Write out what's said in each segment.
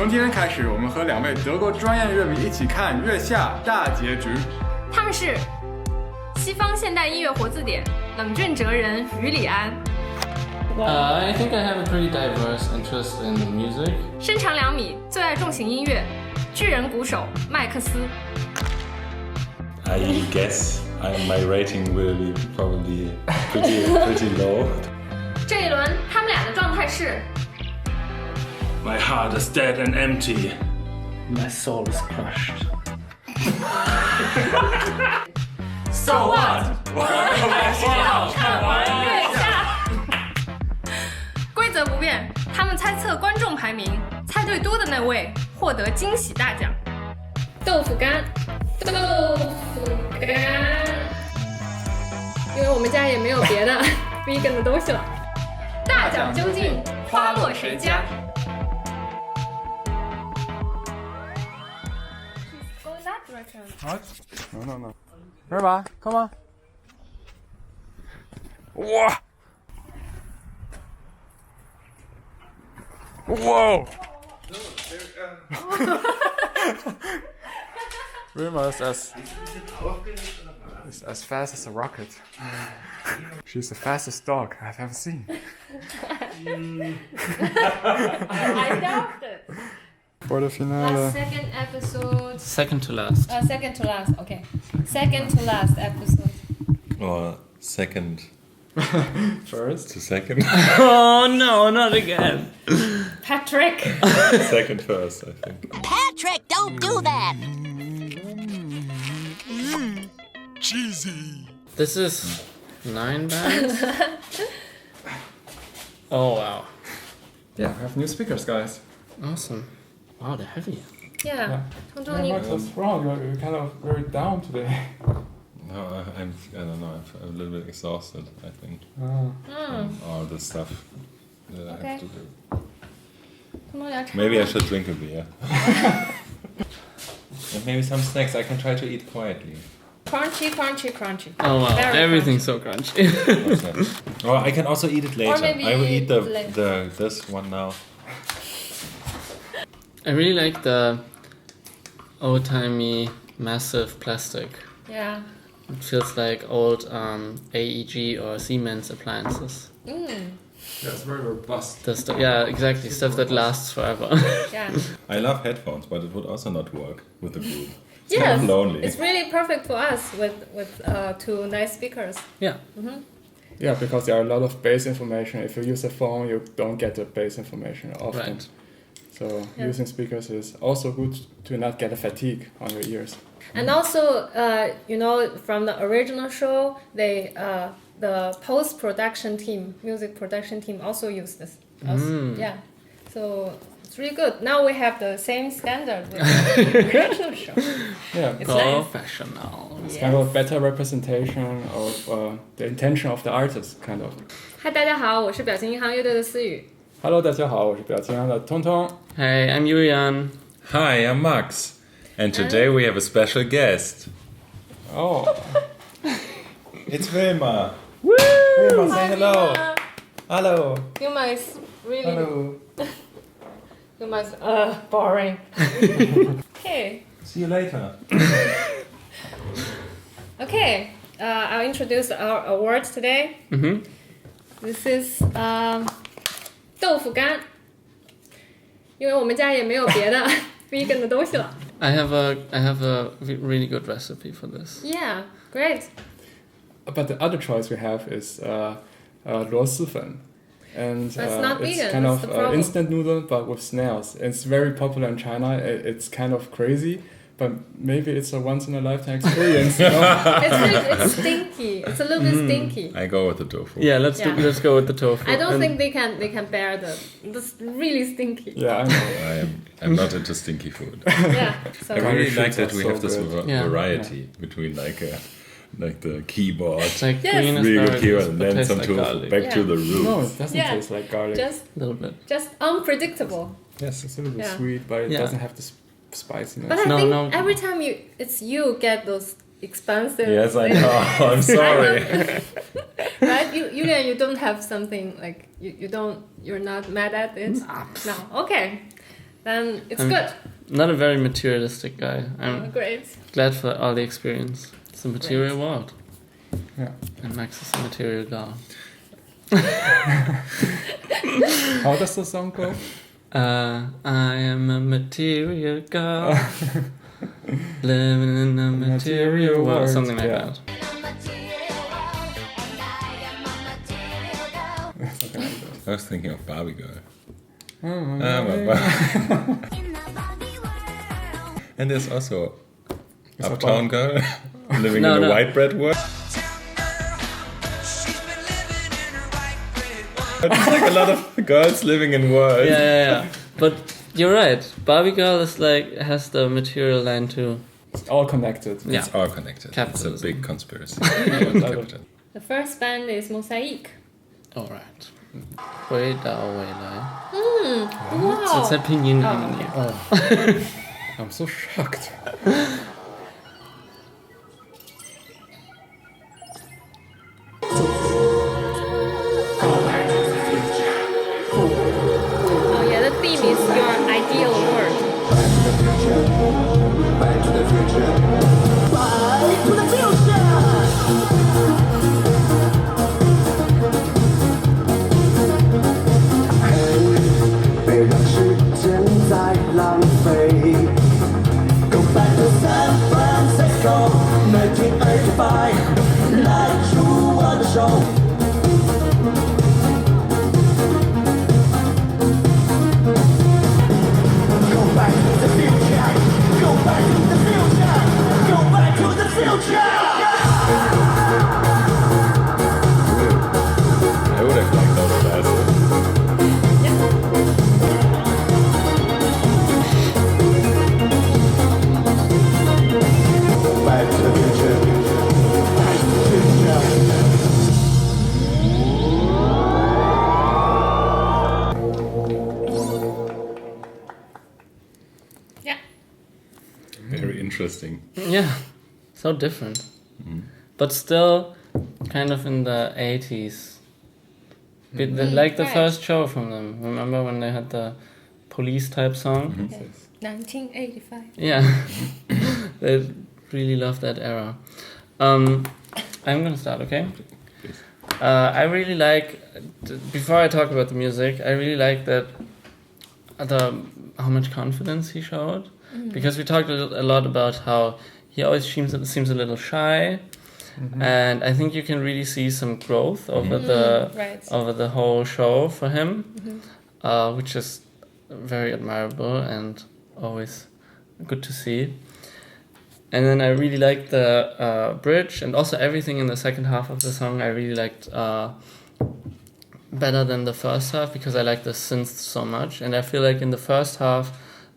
从今天开始，我们和2位德国专业乐迷一起看月下大结局。他们是西方现代音乐活字典冷峻哲人于礼安。I think I have a pretty diverse interest in music. 身长2米，最爱重型音乐，巨人鼓手麦克斯。I guess my rating will be probably pretty low. 这一轮他们俩的状态是 My heart is dead and empty. My soul is crushed. So what? 看完月下。规则不变，他们猜测观众排名，猜对多的那位获得惊喜大奖。豆腐干，豆腐干。因为我们家也没有别的 vegan 的东西了。大奖究竟花落谁家？What? No. Remember? Come on. Whoa! Whoa! Wilma is as fast as a rocket. She's the fastest dog I've ever seen. I doubt it. For the finale. Second episode. Second to last. Second to last. Okay. Second to last episode. Or second First. to second. Oh no, not again. Patrick. Second first, I think. Patrick, don't do that! Cheesy. This is 9 bands. Oh wow. Yeah, we have new speakers, guys. Awesome. Wow, they're heavy. Yeah. What's wrong? You're kind of very down today. No, I don't know. I'm a little bit exhausted, I think. All the stuff that I have to do. Maybe I should drink a beer. And maybe some snacks. I can try to eat quietly. Crunchy. Oh wow, Very everything's so crunchy. What's that? Or I can also eat it later. maybe I will eat later. this one now. I really like the old-timey massive plastic. Yeah. It feels like old AEG or Siemens appliances. Yeah, it's very robust. Yeah, exactly. Stuff that lasts forever. Yeah. I love headphones, but it would also not work with the group. It's Yes. kind of lonely. It's really perfect for us with 2 nice speakers. Yeah. Yeah, because there are a lot of base information. If you use a phone, you don't get the base information often. Right. So using speakers is also good to not get a fatigue on your ears. And also, from the original show, the post-production team, music production team also use this. Yeah. So it's really good. Now we have the same standard with the original show. Yeah, It's nice. Professional. it's kind of a better representation of the intention of the artist, kind of. 嗨，大家好，我是表情银行乐队的思雨。Hello， 大家好，我是表情行的通通。 Hey, I'm Julian. Hi, I'm Max. And today we have a special guest. Oh, It's Wilma. Woo! Wilma, say hello. Hello. Yuma is really. Hello. Yuma is boring. Okay. See you later. Okay. I'll introduce our awards today. This is 豆腐干，因为我们家也没有别的 vegan 的东西了。I have a really good recipe for this. Yeah, great. but the other choice we have is 螺蛳粉. And But it's not it's vegan, kind that's of the problem. instant noodle, but with snails. It's very popular in China. It's kind of crazy, but maybe it's a once-in-a-lifetime experience. You know? It's stinky. It's a little bit stinky. I go with the tofu. Yeah, let's go with the tofu. I don't think they can bear this really stinky. Yeah, I know. I'm not into stinky food. Yeah. So I really like Shoots that are we so have this good. Yeah. variety between like the keyboard, It's like Yes. green really good asparagus, keyboard, and but then tastes some like tofu. garlic. Back to the roots. No, it doesn't Yeah. taste like garlic. just A little bit. unpredictable. Yes, it's a little bit Yeah. sweet, but it Yeah. doesn't have the spiciness. But I No, think no. every time you get those expensive. Yes, I know. I'm sorry. Right? You don't have something like you're not mad at it? No. Okay. then it's good. Not a very materialistic guy. I'm Great. glad for all the experience. It's a material world. Yeah. And Max is a material girl. How does the song go? I am a material girl. Living in a material world. Something like that. I was thinking of Barbie Girl. And there's also Uptown Girl living in a white bread world. It's like a lot of girls living in worlds. Yeah. But you're right. Barbie Girl is like has the material line too. It's all connected. Yeah. It's all connected. Capitalism. It's a big conspiracy. The first band is Mosaic. Alright. 回到未来 Wow. 在拼音里面 I'm so shocked. Oh yeah, the theme is your ideal world. Back to the future. Back to the future. 别让时间再浪费。Go back to San Francisco, 1985，来出我的手。Go back to the future. Go back to the future. Go back to the future. I would have liked those classes. Back to the future. Back to the future. Yeah. Very interesting. Yeah, so different. But still kind of in the 80s. Like the Right. first show from them. Remember when they had the police type song? 1985. Yeah. They really love that era. I'm gonna start, okay? I really like, before I talk about the music, I really like that how much confidence he showed. Because we talked a lot about how he always seems a little shy. And I think you can really see some growth over Right. over the whole show for him, which is very admirable and always good to see. And then I really liked the bridge and also everything in the second half of the song. I really liked better than the first half because I like the synths so much. And I feel like in the first half,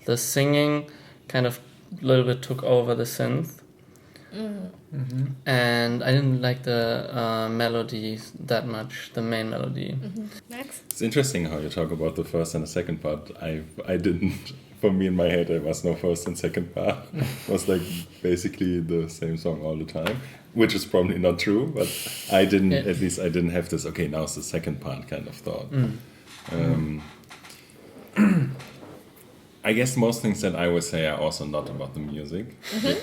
the singing kind of a little bit took over the synth. And I didn't like the melody that much, the main melody. Max? It's interesting how you talk about the first and the second part. I didn't. For me in my head, there was no first and second part. It was like basically the same song all the time, which is probably not true. But I didn't. Yeah. At least I didn't have this. Okay, now it's the second part kind of thought. I guess most things that I would say are also not about the music,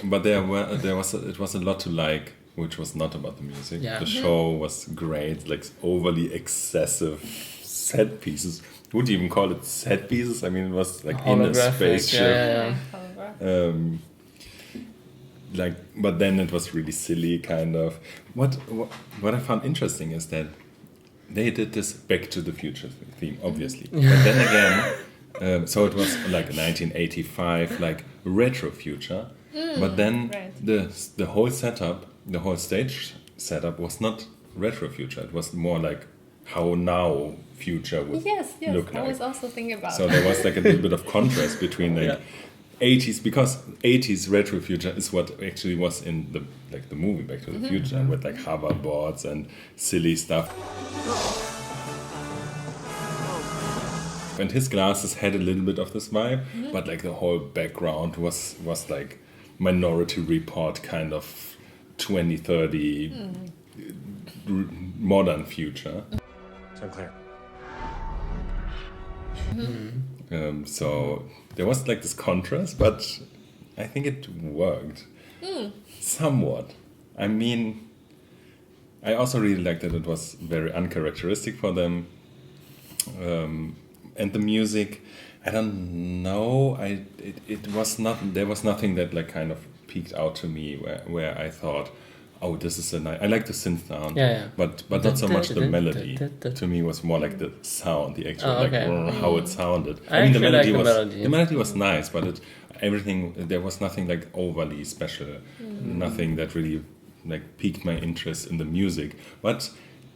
but it was a lot to like, which was not about the music. Yeah. The show was great, like overly excessive set pieces. Would you even call it set pieces? I mean, it was like in a Holographic, spaceship. yeah. But then it was really silly, kind of. What I found interesting is that they did this Back to the Future theme, obviously. But then again, so it was like 1985, like retro future. But then the whole setup, the whole stage setup was not retro future. It was more like how now future would look like. I was also thinking about So that. there was like a little bit of contrast between like 80s, because 80s retro future is what actually was in the movie Back to the Future, with like hoverboards and silly stuff. And his glasses had a little bit of this vibe, but like the whole background was like Minority Report kind of 2030 modern future. So clear. So there was like this contrast, but I think it worked somewhat. I mean, I also really liked that it was very uncharacteristic for them. And the music, I don't know. It was not. There was nothing that like kind of peeked out to me where I thought, oh, this is a nice. I like the synth sound, but not so much the melody. To me, it was more like the sound, the actual like how it sounded. I mean, the melody was nice, but everything there was nothing like overly special. Nothing that really like piqued my interest in the music, but.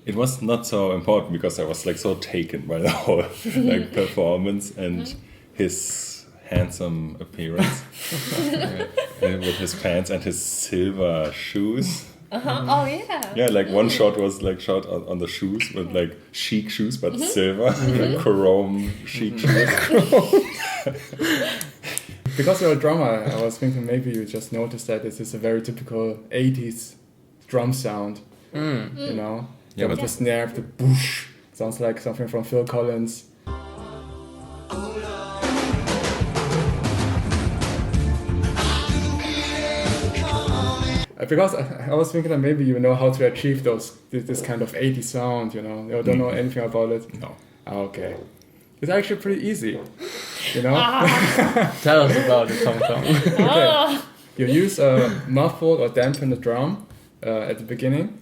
It was not so important because I was like so taken by the whole like performance and his handsome appearance with his pants and his silver shoes. Oh yeah. Yeah, like one shot was like shot on the shoes with like chic shoes but silver, like chrome chic shoes. Because you're a drummer, I was thinking maybe you just noticed that this is a very typical 80s drum sound, you know? Yeah, but the snare, the boosh, sounds like something from Phil Collins. Because I was thinking that maybe you know how to achieve this kind of 80s sound, you know. You don't know anything about it. No. Okay. It's actually pretty easy, you know. Tell us about it, Tom Tom. Okay. You use a muffled or dampened drum at the beginning.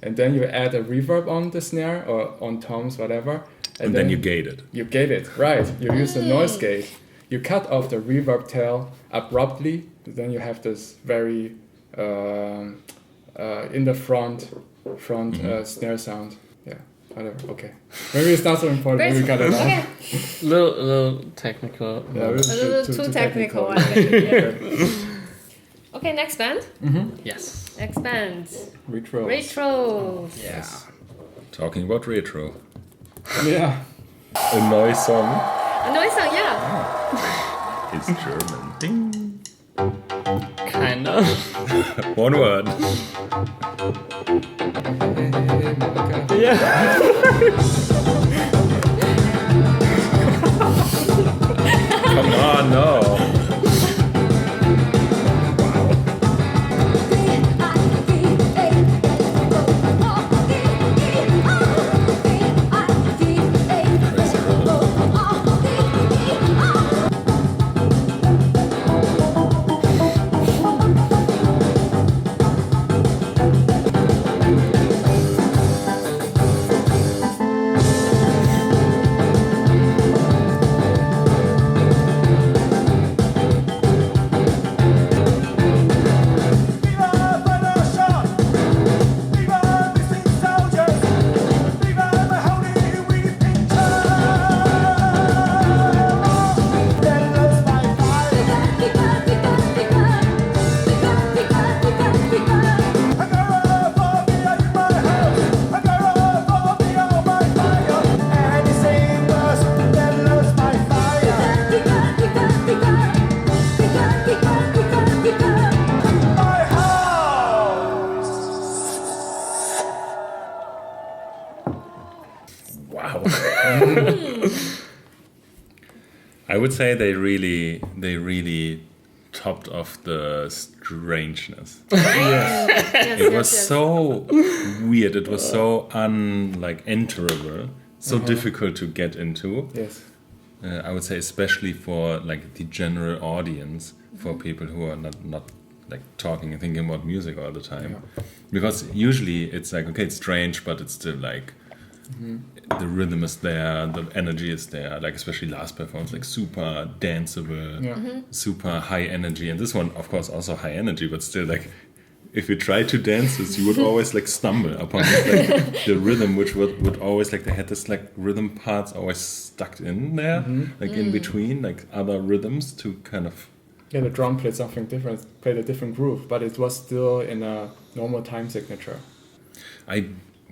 And then you add a reverb on the snare or on toms, whatever. And then you gate it. You gate it, right. You use the noise gate. You cut off the reverb tail abruptly. Then you have this very in the front snare sound. Yeah, whatever. Okay. Maybe it's not so important. Maybe we cut it off. Little technical. Yeah, a little too technical. I think. Yeah. Okay, next band. Yes. Next band. Retros. Yeah. Talking about retro. Yeah. A noise song. A noise song, yeah. It's German. Ding. Kind of. One word. Yeah. Come on, no. I would say they really topped off the strangeness. It was so weird. It was so enterable, so difficult to get into. Yes. I would say especially for like the general audience, for people who are not like talking and thinking about music all the time, because usually it's like, okay, it's strange, but it's still like. The rhythm is there, the energy is there, like especially last performance, like super danceable, super high energy. And this one, of course, also high energy, but still like, if you try to dance this, you would always like stumble upon like the rhythm, which would always like, they had this like rhythm parts always stuck in there, like in between, like other rhythms to kind of... Yeah, the drum played something different, played a different groove, but it was still in a normal time signature.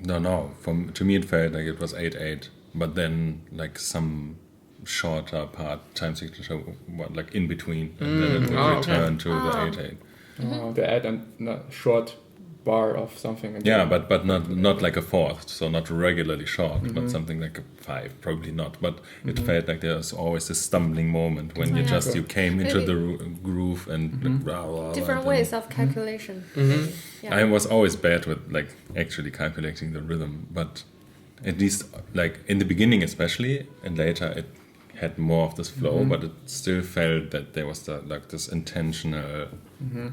No. To me, it felt like it was 8/8, but then like some shorter part time signature, like in between, and then it would return to the 8/8. They add a short bar of something. And Yeah, but not like a fourth, so not regularly short, but something like a 5, probably not. But it felt like there was always a stumbling moment when you came into the groove and different ways of calculation. Yeah. I was always bad with like actually calculating the rhythm, but at least like in the beginning especially, and later it had more of this flow, but it still felt that there was this intentional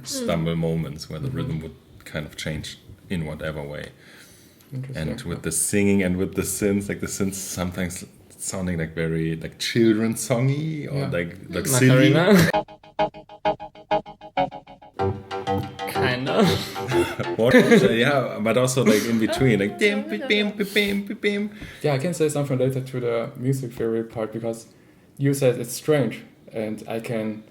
stumble moments where the rhythm would kind of change in whatever way. And with the singing and with the synths, like the synths sometimes sounding like very like children songy or like silly. Macarena. Kind of. Yeah, but also like in between, like dim, bim, bim, bim. Yeah, I can say something later to the music theory part because you said it's strange, and I can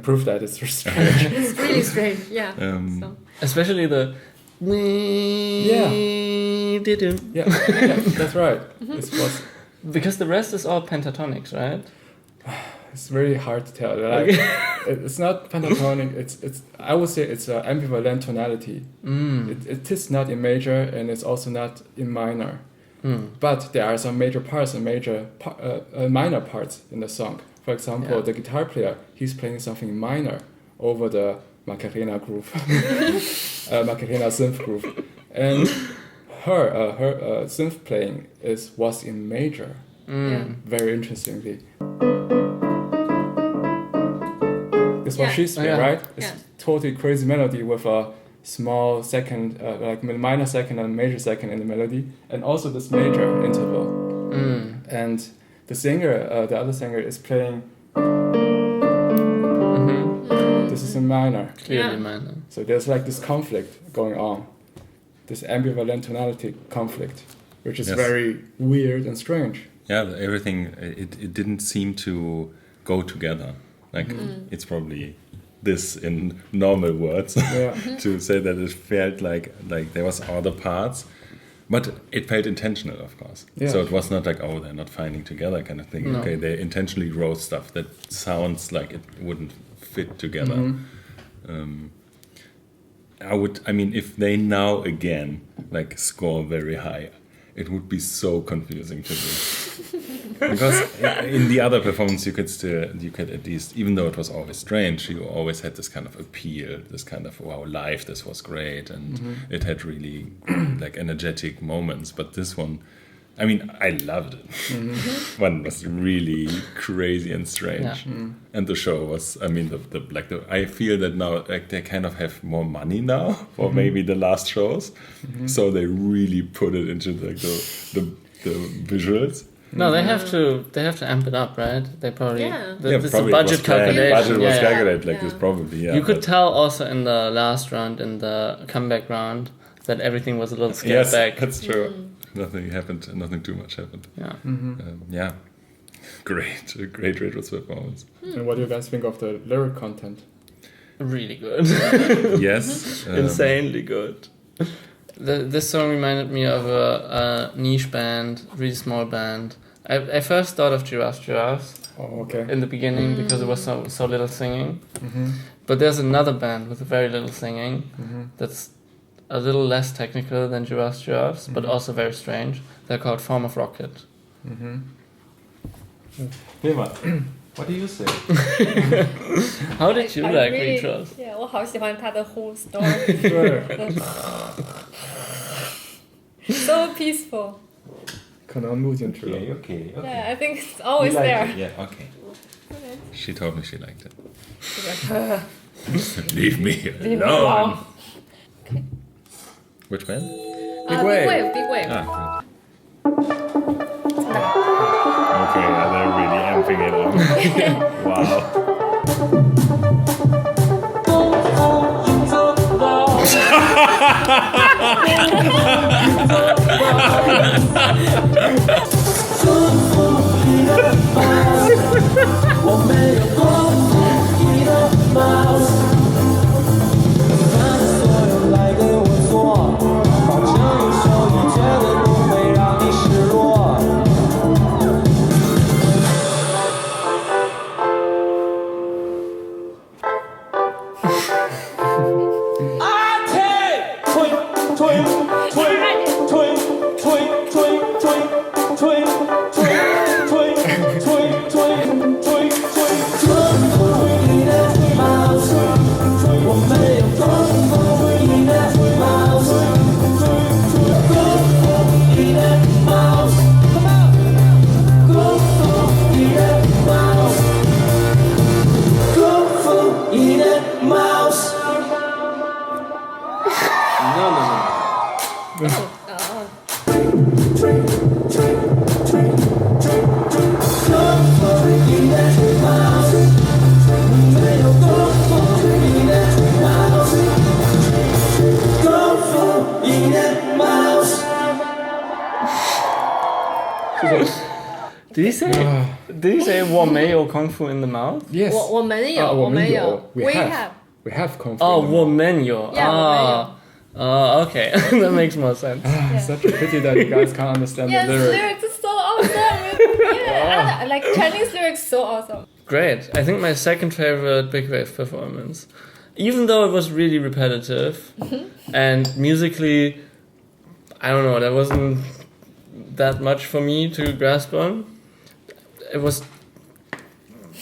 prove that it's strange. It's really strange. Yeah. So. Especially the. Yeah, that's right. It was. Because the rest is all pentatonics, right? It's very hard to tell. Like, it's not pentatonic. It's. I would say it's an ambivalent tonality. It is not in major, and it's also not in minor. But there are some major parts and minor parts in the song. For example, the guitar player, he's playing something minor over the Macarena groove, Macarena synth groove, and her synth playing was in major. Very interestingly. That's what she's playing, right? It's totally crazy melody with a small second, like minor second and major second in the melody, and also this major interval. And the singer, the other singer, is playing. This is in minor. Clearly minor. So there's like this conflict going on, this ambivalent tonality conflict, which is very weird and strange. Yeah, everything, it didn't seem to go together. Like, it's probably this in normal words to say that it felt like there was other parts, but it felt intentional, of course. Yeah. So it was not like, oh, they're not finding together kind of thing. No. Okay, they intentionally wrote stuff that sounds like it wouldn't fit together. I mean, if they now again like score very high, it would be so confusing to me. Because in the other performance you could at least, even though it was always strange, you always had this kind of appeal, this kind of, wow, live, this was great, and it had really like energetic moments. But this one, I mean, I loved it. One was really crazy and strange, and the show was. I mean, I feel that now like they kind of have more money now for maybe the last shows, so they really put it into like the visuals. No, they have to amp it up, right? They probably this is a probably budget calculation. Budget was calculated like this, probably. Yeah, you could tell also in the last round, in the comeback round, that everything was a little scaled back. That's true. Nothing happened. Nothing too much happened. Yeah. Great Rachel's performance. And what do you guys think of the lyric content? Really good. Yes, Insanely good. This song reminded me of a niche band, really small band. I first thought of Giraffes Oh, okay. in the beginning because it was so little singing. But there's another band with very little singing that's a little less technical than Giraffes, but also very strange. They're called Form of Rocket. Wilma, what do you say? How did you like really, Rachel's? Yeah, 我好喜欢他的 whole story. So peaceful. 可能录进去了。 Okay. Yeah, I think it's always there. Yeah, okay. She told me she liked it. Leave me alone. Okay. Which band? Big Wave. Big Wave. Ah, good. Okay, they're really amping it up. Wow. Did he say 我没有功夫 in the mouth? Yes. 我们有，我们有。We have. We have conflict. Oh, 我们有. Yeah, 我们有. Okay. That makes more sense. Such a pity that you guys can't understand Yeah, the the lyrics. lyrics are so awesome. Yeah, like Chinese lyrics so awesome. Great. I think my second favorite Big Wave performance, even though it was really repetitive and musically, I don't know, there wasn't that much for me to grasp on. It was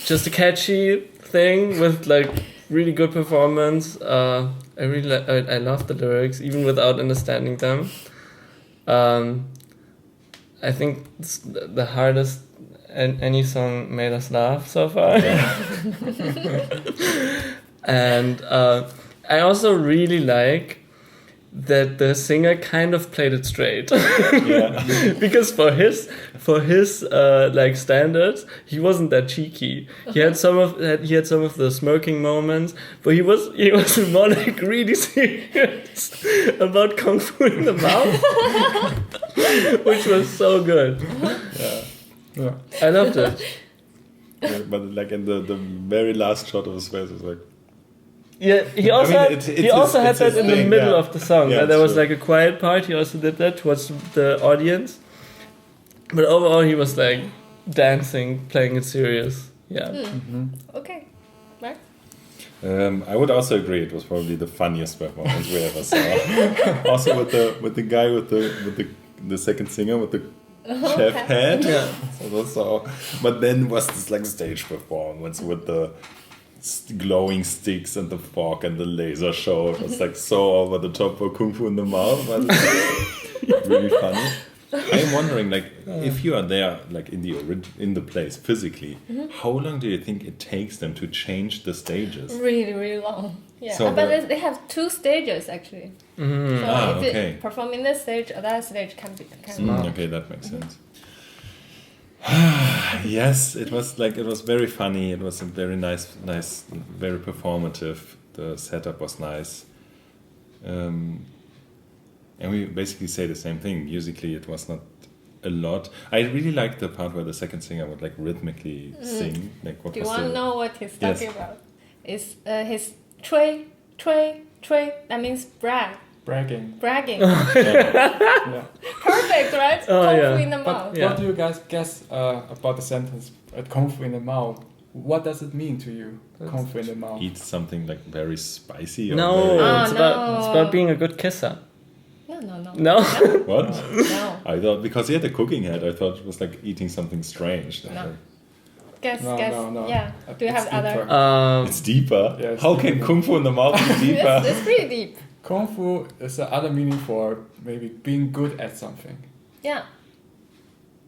just a catchy thing with like really good performance. I loved the lyrics even without understanding them. I think it's the hardest any song made us laugh so far. And I also really like that the singer kind of played it straight. Because for his like standards, he wasn't that cheeky. He had some of the smirking moments, but he was more like really serious about Kung Fu in the Mouth, which was so good. Yeah. I loved it. Yeah, but like in the very last shot of his face, it was like. Yeah, he also had that in the middle of the song. Yeah, there was like a quiet part. He also did that towards the audience. But overall, he was like dancing, playing it serious. Yeah. Okay, Mark? I would also agree. It was probably the funniest performance we ever saw. Also with the guy with the second singer with the chef head. Yeah. But then was this like stage performance with the glowing sticks and the fork and the laser show. It was like so over the top for Kung Fu in the Mouth, but it's really funny. I'm wondering, like, if you are there, like in the place physically, how long do you think it takes them to change the stages? Really, really long. Yeah, So but they have 2 stages actually. So if okay. they perform in this stage, that stage can be. Okay, that makes sense. Yes, it was very funny. It was a very nice, very performative. The setup was nice. And we basically say the same thing. Musically, it was not a lot. I really liked the part where the second singer would like rhythmically sing. Like, what Do you was want to the... know what he's talking about? It's his trey. That means Bragging. bragging. Yeah. Perfect, right? Oh, Kung yeah. Fu in the mouth. Yeah. What do you guys guess about the sentence Kung Fu in the mouth? What does it mean to you? Kung Fu in the mouth. Eat something like very spicy? Or No, very... it's no. about being a good kisser. No. No? What? No. I thought, because he had a cooking head, I thought it was like eating something strange. No. Guess. No. Yeah. Do you have It's other? deeper. It's deeper. Yeah, it's How deeper. can Kung Fu in the Mouth be deeper? It's pretty deep. Kung Fu is the other meaning for maybe being good at something. Yeah.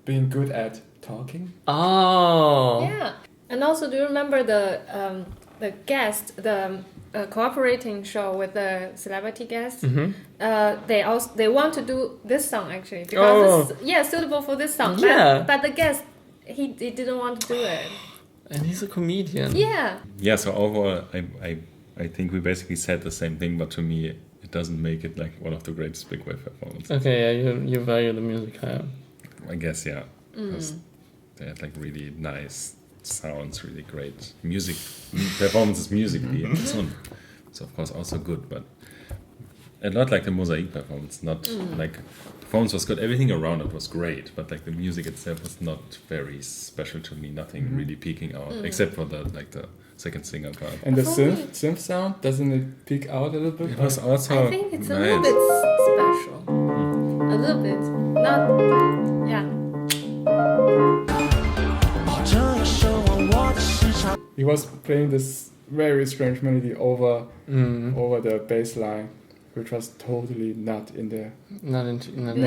Being good at talking. Oh. Yeah. And also, do you remember the guest, the cooperating show with the celebrity guest? They want to do this song actually because it's suitable for this song. Yeah. But the guest he didn't want to do it. And he's a comedian. Yeah. Yeah, so overall, I think we basically said the same thing, but to me, it doesn't make it like one of the greatest Big Wave performances. Okay, yeah, you value the music higher. I guess, yeah. Because they had like really nice sounds, really great music, performances musically. And this one is of course also good, but a lot like the Mosaic performance, not like, the performance was good, everything around it was great, but like the music itself was not very special to me, nothing really peeking out, except for the second singer part. And the synth sound, doesn't it peek out a little bit? It was also I think it's a nice. little bit special. A little bit. Not. Yeah. He was playing this very strange melody over the bass line, which was totally not in the Not in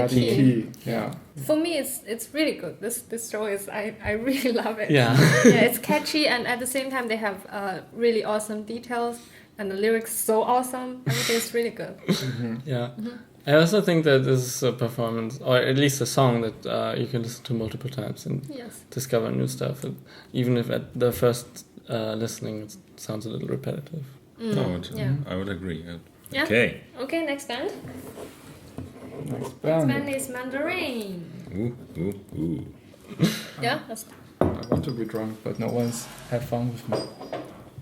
key. Yeah. For me, it's really good. This show is I really love it. Yeah. Yeah, it's catchy and at the same time they have really awesome details and the lyrics so awesome. Everything is really good. Yeah. I also think that this is a performance, or at least a song that you can listen to multiple times and Yes. discover new stuff. And even if at the first listening it sounds a little repetitive. No, Yeah. I would agree. Yeah. Okay. Okay, next band. Next Next band band. is Mandarin. Ooh. Yeah, that's I want to be drunk, but no one's had fun with me.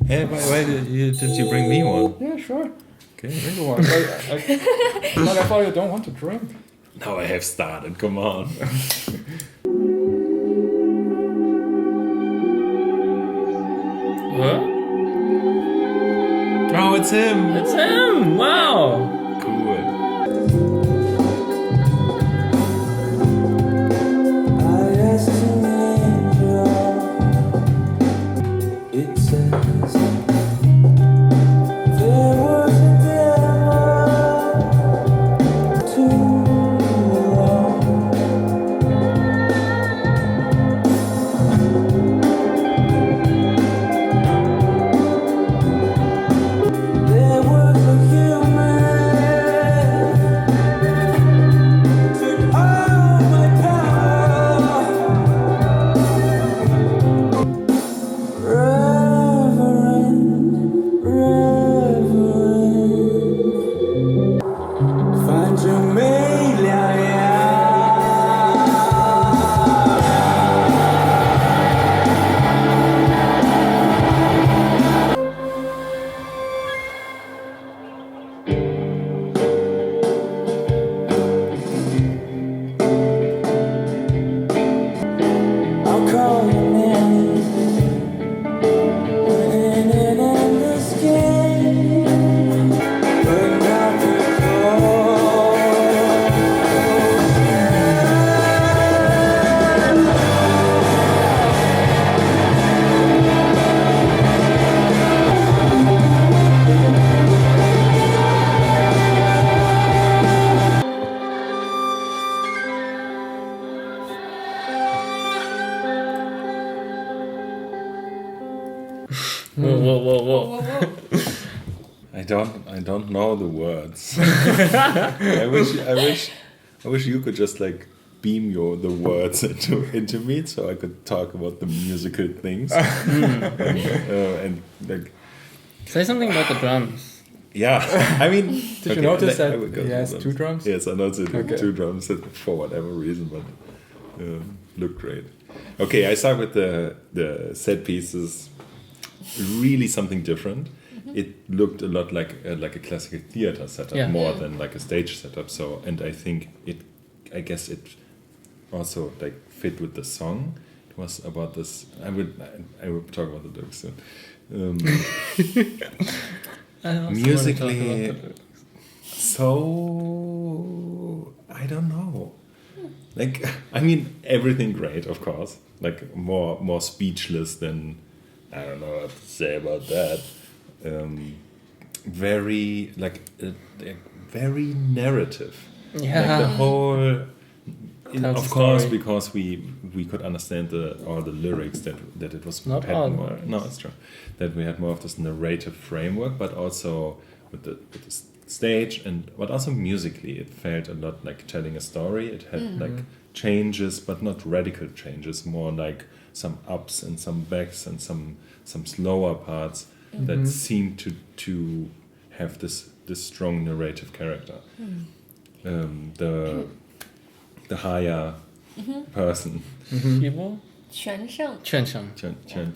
Hey, why did you bring me one? Yeah, sure. Okay. Drink one. But I thought you don't want to drink. Now I have started. Come on. Huh? Oh, it's him. It's him! Wow! Cool. I asked an angel. It says there was a devil too long. There was a human took all my power. Reverend, find your Melia, I'll call your name when in this game, but not Whoa. I don't know the words. I wish you could just like beam the words into me so I could talk about the musical things. And like Say something about the drums. yeah, I mean, Did you notice I that will go he to has the 2 drums? Yes, I noticed Okay. 2 drums for whatever reason, but look great. Okay, I start with the set pieces. Really something different. It looked a lot like a classical theater setup Yeah. more than like a stage setup. So, and I think I guess it also like fit with the song. It was about this. I will talk about the lyrics soon. Musically, so I don't know. Like, I mean, everything great, of course. Like more speechless than I don't know what to say about that. Very very narrative. Yeah. Like the whole. Tells Of a course, story. because we could understand all the lyrics that it was Not had all more. lyrics. No, it's true that we had more of this narrative framework, but also with the stage but also musically, it felt a lot like telling a story. It had like changes, but not radical changes. More like some ups and some backs and some slower parts that seemed to have this strong narrative character. The higher person. People? 全胜 Chen Chen. Chen.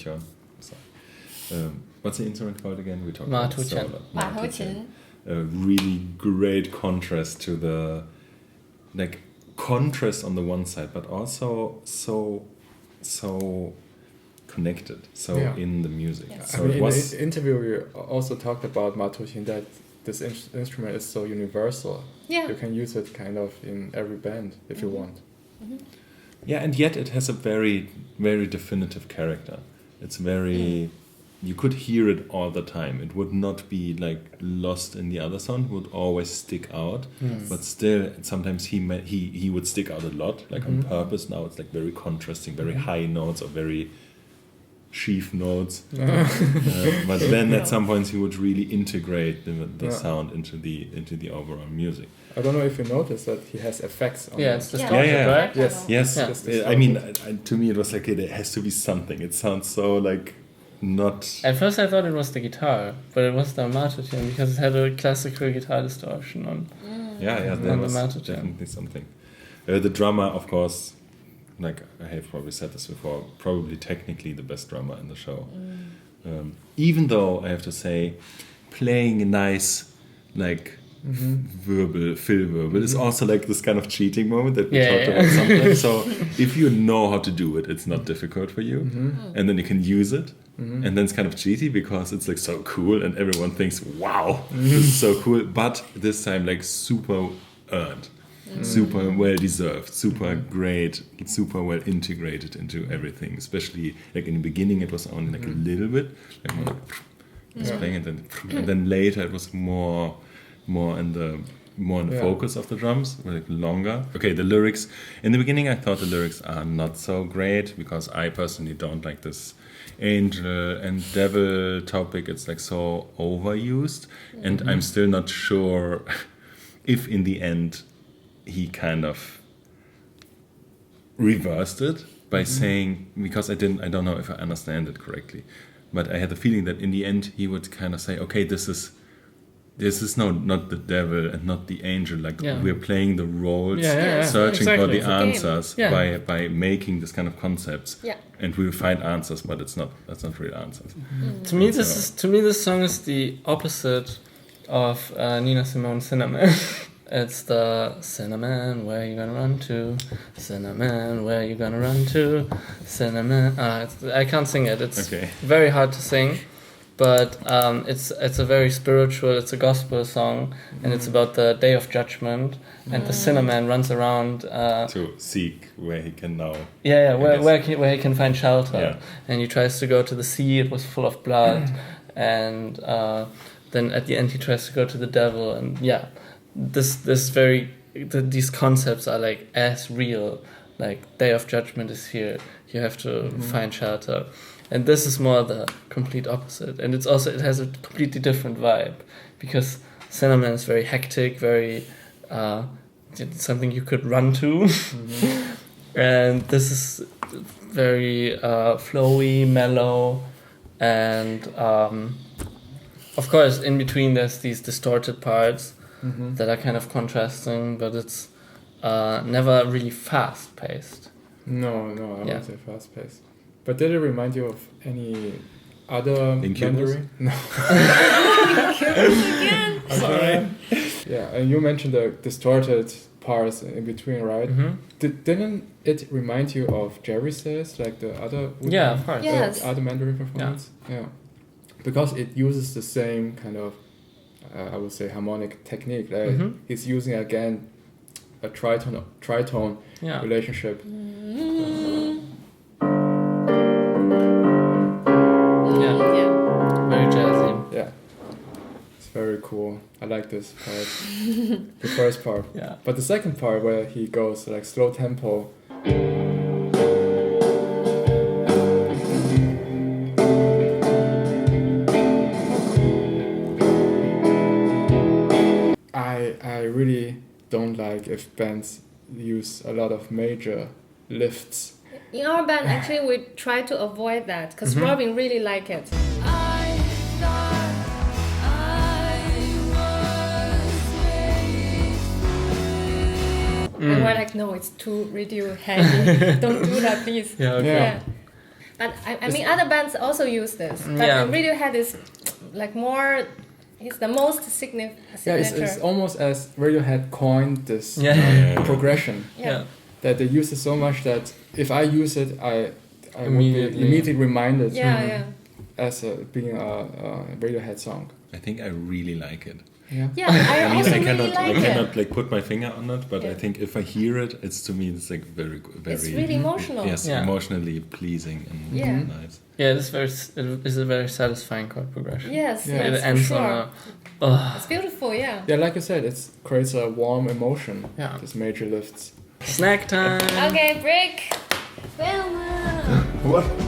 What's the instrument called again? We talked Ma about Tu Chen. solo. 马头琴 A really great contrast to the contrast on the one side, but also so connected, in the music. Yes. So I mean, it in was the interview, we also talked about Matoshin, that this instrument is so universal. Yeah. You can use it kind of in every band if you want. yeah, and yet it has a very very definitive character. It's very you could hear it all the time. It would not be like lost in the other sound. It would always stick out, but still sometimes he would stick out a lot, like on purpose. Now it's like very contrasting, very high notes or very sheaf notes. But then at some points he would really integrate the sound into the overall music. I don't know if you noticed that he has effects on Yeah, it. it's distorted, Yeah. right? Yes. Yes, Yeah. Just I mean, to me it was like it has to be something. It sounds so like not. At first I thought it was the guitar, but it was the Martutin because it had a classical guitar distortion on. Yeah, On there the was Martutin. definitely something. The drummer, of course, like I have probably said this before, probably technically the best drummer in the show. Even though I have to say, playing a nice like fill verbal is also like this kind of cheating moment that we talked about sometimes. So if you know how to do it, it's not difficult for you, and then you can use it. And then it's kind of cheaty because it's like so cool and everyone thinks, wow, this is so cool. But this time like super earned, super well deserved, super great, super well integrated into everything. Especially like in the beginning it was only like a little bit, like more like playing, and then later it was more in the focus of the drums, like longer. Okay, the lyrics. In the beginning I thought the lyrics are not so great because I personally don't like this angel and devil topic. It's like so overused, and I'm still not sure if in the end he kind of reversed it by saying, because I don't know if I understand it correctly, but I had the feeling that in the end he would kind of say, okay, this is not the devil and not the angel, like we're playing the roles, searching for the answers by making this kind of concepts, and we'll find answers, but that's not real answers. To me, this song is the opposite of Nina Simone's Cinnamon. It's the Cinnamon, where you gonna run to? Cinnamon, where you gonna run to? Cinnamon. I can't sing it. It's very hard to sing. But it's a very spiritual, it's a gospel song, and it's about the Day of Judgment, and the Cinnamon runs around to seek where he can now. Where he can find shelter, and he tries to go to the sea. It was full of blood, and then at the end he tries to go to the devil, and these concepts are like as real. Like Day of Judgment is here. You have to find shelter. And this is more the complete opposite. And it has a completely different vibe, because Cinnamon is very hectic, very something you could run to. And this is very flowy, mellow, and of course in between there's these distorted parts that are kind of contrasting, but it's never really fast-paced. No, I wouldn't say fast-paced. But did it remind you of any other Mandarin? No. Again. Sorry. Yeah, and you mentioned the distorted parts in between, right? Didn't it remind you of Jerry Says, like the other? Of course. Yes. Other Mandarin performance. Yeah. Because it uses the same kind of, I would say, harmonic technique. Like he's using again a tritone relationship. Very jazzy. Yeah. It's very cool. I like this part. The first part. Yeah. But the second part where he goes like slow tempo. I really don't like if bands use a lot of major lifts. In our band, actually, we try to avoid that because Robin really like it. And we're like, no, it's too radio heavy. Don't do that, please. Yeah. But I mean, other bands also use this. But Radiohead is like more. It's the most signature. Yeah, it's almost as Radiohead coined this progression. Yeah. That they use it so much that if I use it, I would be immediately reminded as being a Radiohead song. I think I really like it. Yeah, I also I really like it. I cannot like put my finger on it, but I think if I hear it, it's like very. It's really emotional. Yes, emotionally pleasing and nice. Yeah, it is a very satisfying chord progression. Yes, it ends on it's beautiful, yeah. Yeah, like I said, it creates a warm emotion. Yeah. These major lifts. Snack time. Okay, break. Wilma. What?